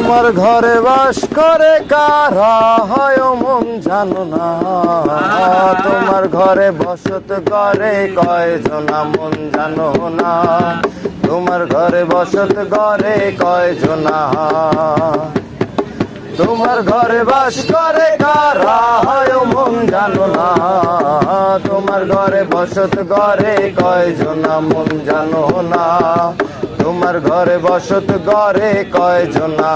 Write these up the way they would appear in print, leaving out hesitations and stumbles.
তোমার ঘরে বাস করে কারা হয় মন জানো না, তোমার ঘরে বসত করে কয়জনা মন জানো না, তোমার ঘরে বসত করে কয়জনা, তোমার ঘরে বাস করে কারা হয় মন জানো না, তোমার ঘরে বসত করে কয়জনা মন জানো না, তোমার ঘরে বসত করে কয়জনা।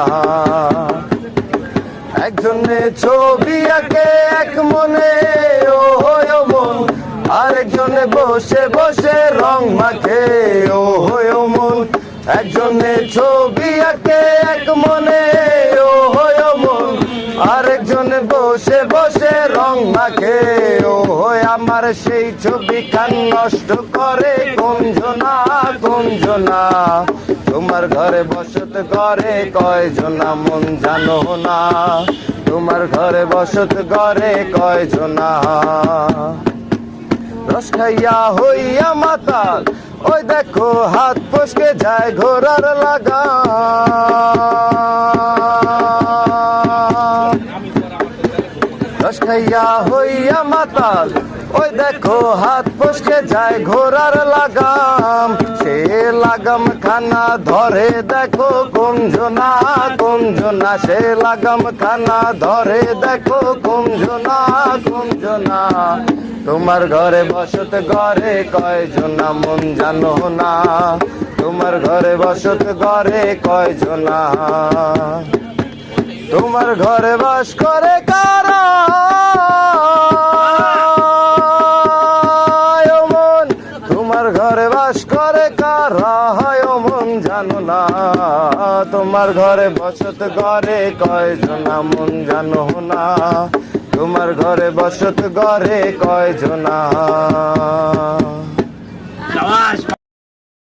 একজনে ছবি আঁকে এক মনে ও হয় মন, আরেকজনে বসে বসে রং মাখে ও হয় মন, একজনে ছবি আঁকে এক মনে ও হয় মন, আরেকজনে বসে বসে রং মাখে ও হয়। আমার সেই ছবি খান নষ্ট করে কোনজনা কোনজনা, তোমার ঘরে বসত করে কয়জনা মন জানো না, তোমার ঘরে বসত করে কয়জনা। রস খাইয়া হইয়া মাতাল ওই দেখো হাত ফসকে যায় ঘোড়ার লাগা, রস খাইয়া হইয়া মাতাল ওই দেখো হাত ফসকে যায় ঘোড়ার লাগাম, সে লাগাম খানা ধরে দেখো কোনজনা কোনজনা, সে লাগাম খানা ধরে দেখো কোনজনা কোনজনা। তোমার ঘরে বসত ঘরে কয়জনা মন জানো না, তোমার ঘরে বসত ঘরে কয়জনা, তোমার ঘরে বাস করে কারা মন, তোমার ঘরে বাস করে কারা হয় মন জানো না, তোমার ঘরে বসত ঘরে কয়জনা মন জানো না, তোমার ঘরে বসত ঘরে কয়জনা।